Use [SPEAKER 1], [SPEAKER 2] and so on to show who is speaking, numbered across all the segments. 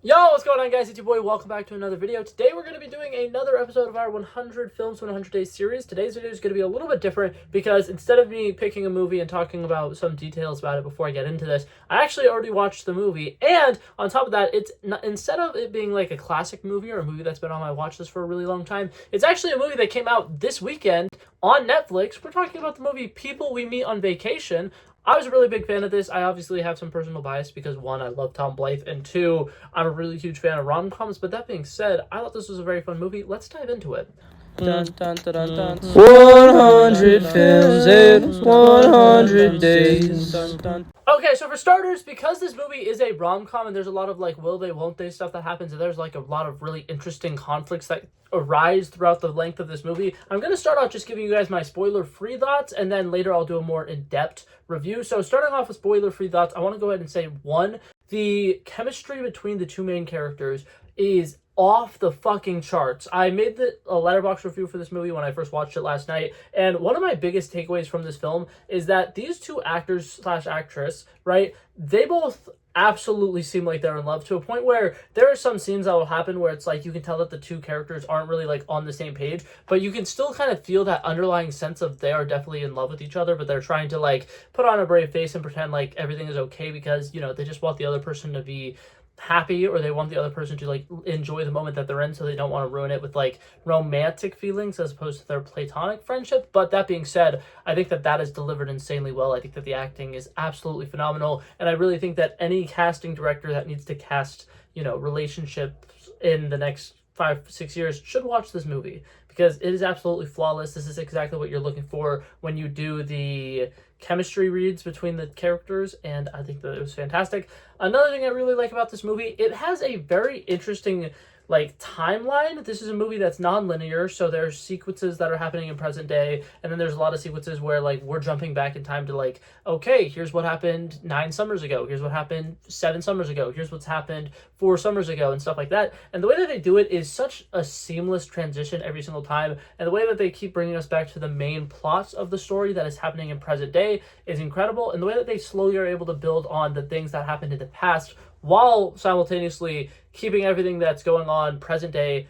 [SPEAKER 1] Yo, what's going on, guys? It's your boy. Welcome back to another video. Today we're going to be doing another episode of our 100 Films 100 Days series. Today's video is going to be a little bit different because instead of me picking a movie and talking about some details about it before I get into this, I actually already watched the movie. And on top of that, it's not, instead of it being like a classic movie or a movie that's been on my watch list for a really long time, it's actually a movie that came out this weekend on Netflix. We're talking about the movie People We Meet on Vacation. I was a really big fan of this. I obviously have some personal bias because, one, I love Tom Blythe, and two, I'm a really huge fan of rom-coms. But that being said, I thought this was a very fun movie. Let's dive into it.
[SPEAKER 2] Dun, dun, dun, dun, dun. 100 films in 100 days.
[SPEAKER 1] Okay, so for starters, because this movie is a rom-com and there's a lot of like will they, won't they stuff that happens, and there's like a lot of really interesting conflicts that arise throughout the length of this movie, I'm going to start off just giving you guys my spoiler-free thoughts, and then later I'll do a more in-depth review. So starting off with spoiler-free thoughts, I want to go ahead and say, one, the chemistry between the two main characters is off the fucking charts. I made a Letterboxd review for this movie when I first watched it last night, and one of my biggest takeaways from this film is that these two actors slash actress, right, they both absolutely seem like they're in love, to a point where there are some scenes that will happen where it's like you can tell that the two characters aren't really like on the same page, but you can still kind of feel that underlying sense of they are definitely in love with each other, but they're trying to like put on a brave face and pretend like everything is okay because, you know, they just want the other person to be happy, or they want the other person to like enjoy the moment that they're in, so they don't want to ruin it with like romantic feelings as opposed to their platonic friendship. But that being said, I think that is delivered insanely well. I think that the acting is absolutely phenomenal, and I really think that any casting director that needs to cast, you know, relationships in the next 5-6 years should watch this movie because it is absolutely flawless. This is exactly what you're looking for when you do the chemistry reads between the characters, and I think that it was fantastic. Another thing I really like about this movie, it has a very interesting like timeline. This is a movie that's non-linear, so there's sequences that are happening in present day, and then there's a lot of sequences where like we're jumping back in time to like, okay, here's what happened 9 summers ago, here's what happened 7 summers ago, here's what's happened 4 summers ago, and stuff like that. And the way that they do it is such a seamless transition every single time, and the way that they keep bringing us back to the main plots of the story that is happening in present day is incredible, and the way that they slowly are able to build on the things that happened in the past while simultaneously keeping everything that's going on present day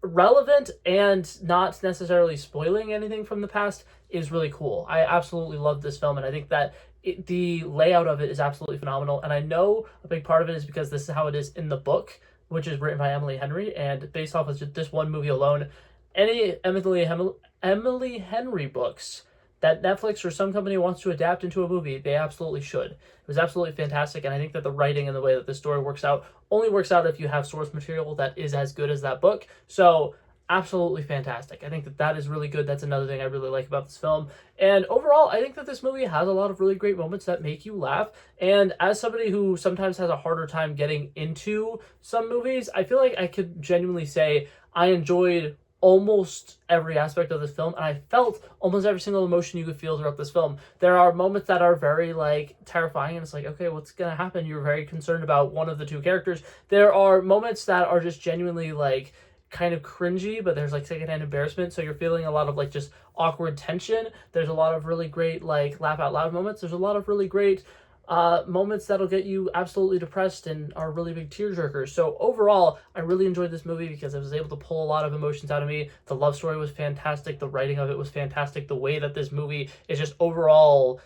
[SPEAKER 1] relevant and not necessarily spoiling anything from the past is really cool. I absolutely love this film, and I think that the layout of it is absolutely phenomenal. And I know a big part of it is because this is how it is in the book, which is written by Emily Henry, and based off of just this one movie alone, any Emily Henry books that Netflix or some company wants to adapt into a movie, they absolutely should. It was absolutely fantastic, and I think that the writing and the way that the story works out only works out if you have source material that is as good as that book. So absolutely fantastic. I think that is really good. That's another thing I really like about this film. And overall, I think that this movie has a lot of really great moments that make you laugh. And as somebody who sometimes has a harder time getting into some movies, I feel like I could genuinely say I enjoyed almost every aspect of this film, and I felt almost every single emotion you could feel throughout this film. There are moments that are very like terrifying, and it's like, okay, what's gonna happen? You're very concerned about one of the two characters. There are moments that are just genuinely like kind of cringy, but there's like secondhand embarrassment, so you're feeling a lot of like just awkward tension. There's a lot of really great like laugh out loud moments. There's a lot of really great moments that'll get you absolutely depressed and are really big tearjerkers. So overall, I really enjoyed this movie because I was able to pull a lot of emotions out of me. The love story was fantastic. The writing of it was fantastic. The way that this movie is just overall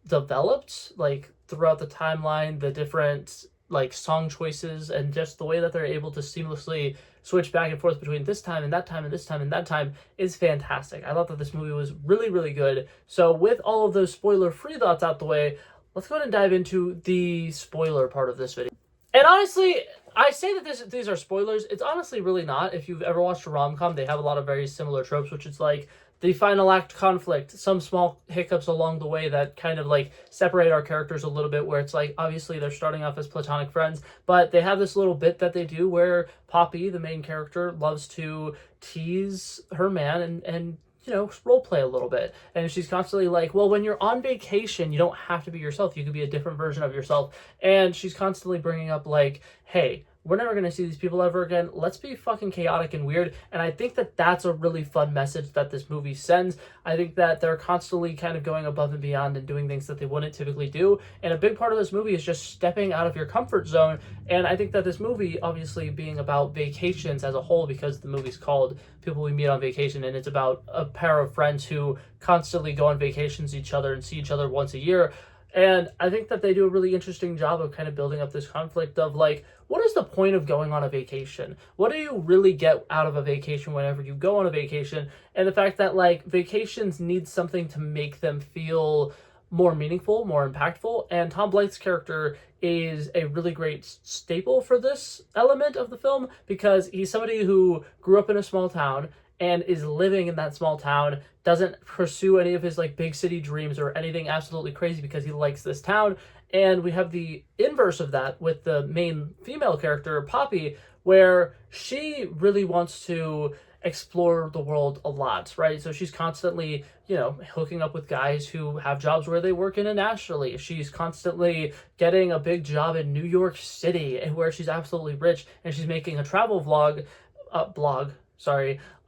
[SPEAKER 1] developed, like throughout the timeline, the different like song choices, and just the way that they're able to seamlessly switch back and forth between this time and that time and this time and that time is fantastic. I thought that this movie was really, really good. So with all of those spoiler-free thoughts out the way, let's go ahead and dive into the spoiler part of this video. And honestly, I say that these are spoilers. It's honestly really not. If you've ever watched a rom-com, they have a lot of very similar tropes, which is like the final act conflict, some small hiccups along the way that kind of like separate our characters a little bit, where it's like obviously they're starting off as platonic friends, but they have this little bit that they do where Poppy, the main character, loves to tease her man and you know, role play a little bit. And she's constantly like, well, when you're on vacation, you don't have to be yourself. You could be a different version of yourself. And she's constantly bringing up like, hey, we're never going to see these people ever again. Let's be fucking chaotic and weird. And I think that that's a really fun message that this movie sends. I think that they're constantly kind of going above and beyond and doing things that they wouldn't typically do. And a big part of this movie is just stepping out of your comfort zone. And I think that this movie, obviously being about vacations as a whole, because the movie's called People We Meet on Vacation, and it's about a pair of friends who constantly go on vacations each other and see each other once a year. And I think that they do a really interesting job of kind of building up this conflict of like, what is the point of going on a vacation? What do you really get out of a vacation whenever you go on a vacation? And the fact that like vacations need something to make them feel more meaningful, more impactful. And Tom Blythe's character is a really great staple for this element of the film, because he's somebody who grew up in a small town and is living in that small town, doesn't pursue any of his like big city dreams or anything absolutely crazy because he likes this town. And we have the inverse of that with the main female character, Poppy, where she really wants to explore the world a lot, right? So she's constantly, hooking up with guys who have jobs where they work internationally. She's constantly getting a big job in New York City, and where she's absolutely rich, and she's making a travel blog.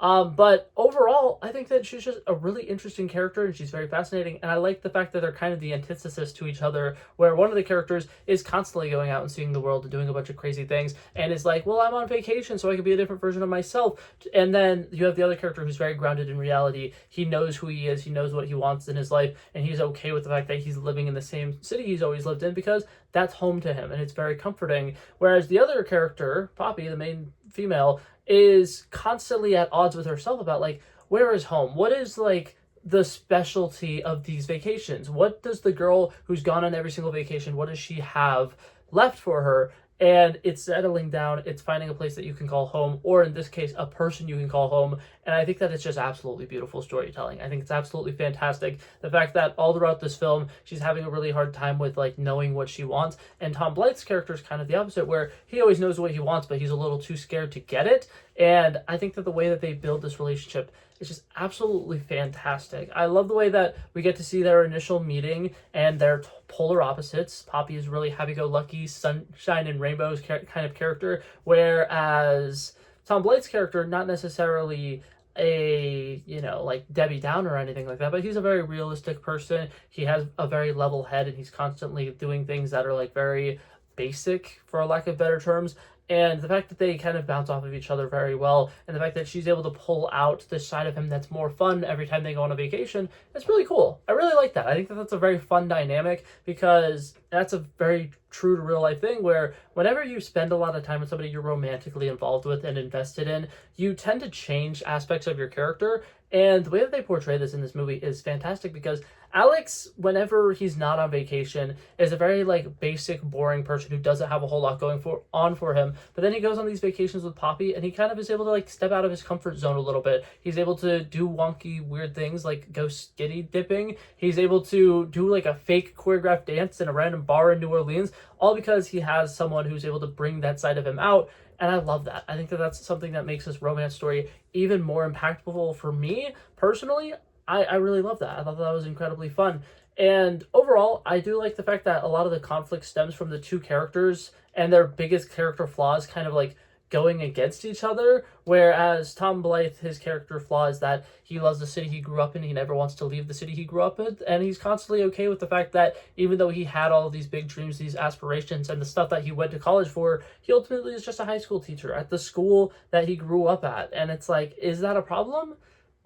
[SPEAKER 1] But overall, I think that she's just a really interesting character, and she's very fascinating. And I like the fact that they're kind of the antithesis to each other, where one of the characters is constantly going out and seeing the world and doing a bunch of crazy things, and is like, well, I'm on vacation, so I can be a different version of myself. And then you have the other character who's very grounded in reality. He knows who he is, he knows what he wants in his life, and he's okay with the fact that he's living in the same city he's always lived in, because that's home to him, and it's very comforting. Whereas the other character, Poppy, the main female, is constantly at odds with herself about like, where is home? What is like the specialty of these vacations? What does the girl who's gone on every single vacation, what does she have left for her? And it's settling down, it's finding a place that you can call home, or in this case, a person you can call home. And I think that it's just absolutely beautiful storytelling. I think it's absolutely fantastic. The fact that all throughout this film, she's having a really hard time with like knowing what she wants. And Tom Blythe's character is kind of the opposite, where he always knows what he wants, but he's a little too scared to get it. And I think that the way that they build this relationship is just absolutely fantastic. I love the way that we get to see their initial meeting, and they're polar opposites. Poppy is really happy-go-lucky, sunshine and rainbows kind of character, whereas Tom Blythe's character, not necessarily a, like Debbie Downer or anything like that, but he's a very realistic person. He has a very level head, and he's constantly doing things that are like very basic, for lack of better terms. And the fact that they kind of bounce off of each other very well, and the fact that she's able to pull out this side of him that's more fun every time they go on a vacation, it's really cool. I really like that. I think that that's a very fun dynamic, because that's a very true to real life thing, where whenever you spend a lot of time with somebody you're romantically involved with and invested in, you tend to change aspects of your character. And the way that they portray this in this movie is fantastic, because Alex, whenever he's not on vacation, is a very like basic, boring person who doesn't have a whole lot going on for him. But then he goes on these vacations with Poppy, and he kind of is able to like step out of his comfort zone a little bit. He's able to do wonky, weird things like go skinny dipping. He's able to do like a fake choreographed dance in a random bar in New Orleans, all because he has someone who's able to bring that side of him out. And I love that. I think that that's something that makes this romance story even more impactful for me personally. I really love that. I thought that was incredibly fun. And overall, I do like the fact that a lot of the conflict stems from the two characters and their biggest character flaws kind of like going against each other. Whereas Tom Blythe, his character flaw is that he loves the city he grew up in. He never wants to leave the city he grew up in. And he's constantly okay with the fact that even though he had all of these big dreams, these aspirations, and the stuff that he went to college for, he ultimately is just a high school teacher at the school that he grew up at. And it's like, is that a problem?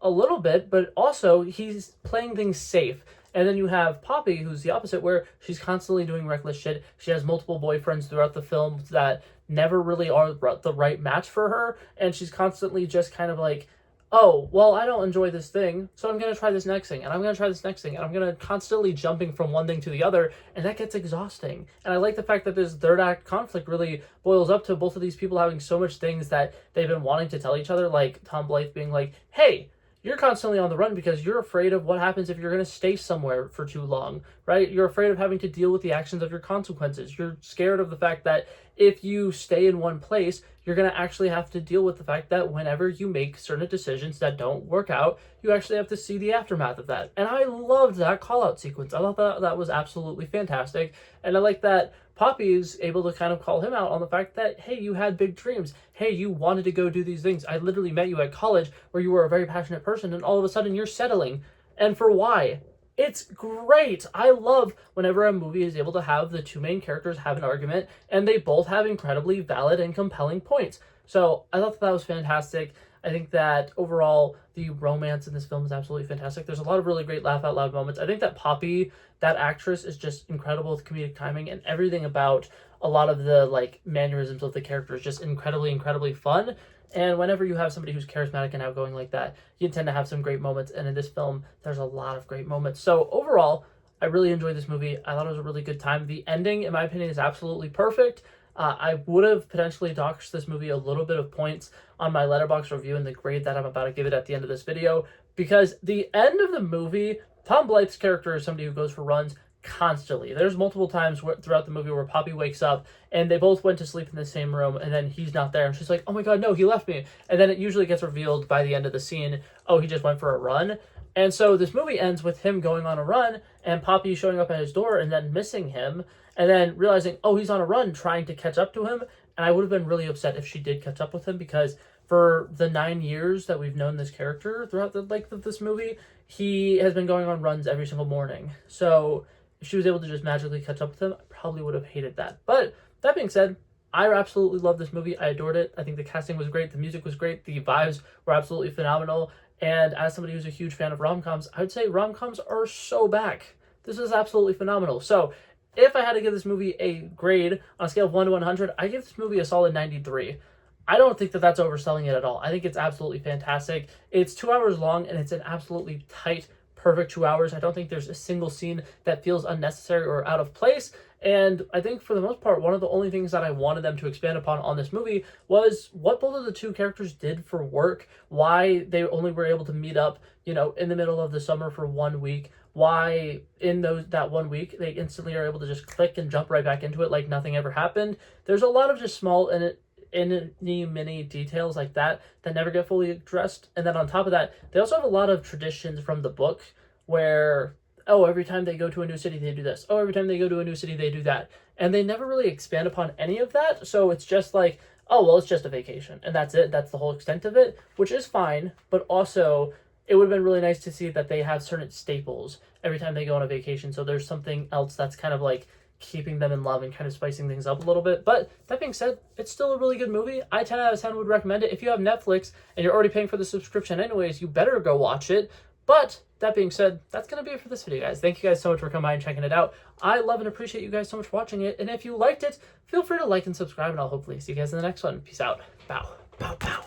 [SPEAKER 1] A little bit, but also he's playing things safe. And then you have Poppy, who's the opposite, where she's constantly doing reckless shit. She has multiple boyfriends throughout the film that never really are the right match for her. And she's constantly just kind of like, oh, well, I don't enjoy this thing, so I'm going to try this next thing, and I'm going to try this next thing, and I'm going to constantly jumping from one thing to the other, and that gets exhausting. And I like the fact that this third act conflict really boils up to both of these people having so much things that they've been wanting to tell each other, like Tom Blythe being like, hey, you're constantly on the run because you're afraid of what happens if you're going to stay somewhere for too long, right? You're afraid of having to deal with the actions of your consequences. You're scared of the fact that if you stay in one place, you're going to actually have to deal with the fact that whenever you make certain decisions that don't work out, you actually have to see the aftermath of that. And I loved that call-out sequence. I thought that was absolutely fantastic. And I like that Poppy is able to kind of call him out on the fact that, hey, you had big dreams. Hey, you wanted to go do these things. I literally met you at college where you were a very passionate person, and all of a sudden you're settling. And for why? It's great. I love whenever a movie is able to have the two main characters have an argument and they both have incredibly valid and compelling points. So I thought that was fantastic. I think that overall the romance in this film is absolutely fantastic. There's a lot of really great laugh out loud moments. I think that Poppy, that actress, is just incredible with comedic timing, and everything about a lot of the like mannerisms of the character is just incredibly fun. And whenever you have somebody who's charismatic and outgoing like that, you tend to have some great moments. And in this film, there's a lot of great moments. So overall, I really enjoyed this movie. I thought it was a really good time. The ending, in my opinion, is absolutely perfect. I would have potentially docked this movie a little bit of points on my Letterboxd review and the grade that I'm about to give it at the end of this video, because the end of the movie, Tom Blythe's character is somebody who goes for runs constantly. There's multiple times throughout the movie where Poppy wakes up and they both went to sleep in the same room, and then he's not there, and she's like, oh my god, no, he left me. And then it usually gets revealed by the end of the scene, oh, he just went for a run. And so this movie ends with him going on a run and Poppy showing up at his door and then missing him, and then realizing, oh, he's on a run, trying to catch up to him. And I would have been really upset if she did catch up with him, because for the 9 years that we've known this character throughout the length of this movie, he has been going on runs every single morning. So if she was able to just magically catch up with him, I probably would have hated that. But that being said, I absolutely love this movie. I adored it. I think the casting was great. The music was great. The vibes were absolutely phenomenal. And as somebody who's a huge fan of rom-coms, I would say rom-coms are so back. This is absolutely phenomenal. So if I had to give this movie a grade on a scale of 1 to 100, I give this movie a solid 93. I don't think that that's overselling it at all. I think it's absolutely fantastic. It's 2 hours long, and it's an absolutely tight, perfect 2 hours. I don't think there's a single scene that feels unnecessary or out of place. And I think for the most part, one of the only things that I wanted them to expand upon on this movie was what both of the two characters did for work, why they only were able to meet up, you know, in the middle of the summer for 1 week, why in that 1 week they instantly are able to just click and jump right back into it like nothing ever happened. There's a lot of just small mini details like that never get fully addressed. And then on top of that, they also have a lot of traditions from the book where, oh, every time they go to a new city, they do this. Oh, every time they go to a new city, they do that. And they never really expand upon any of that. So it's just like, oh, well, it's just a vacation. And that's it. That's the whole extent of it, which is fine. But also, it would have been really nice to see that they have certain staples every time they go on a vacation. So there's something else that's kind of like keeping them in love and kind of spicing things up a little bit. But that being said, it's still a really good movie. I 10 out of 10 would recommend it. If you have Netflix and you're already paying for the subscription anyways, you better go watch it. But that being said, that's going to be it for this video, guys. Thank you guys so much for coming by and checking it out. I love and appreciate you guys so much for watching it. And if you liked it, feel free to like and subscribe, and I'll hopefully see you guys in the next one. Peace out. Bow. Bow, bow.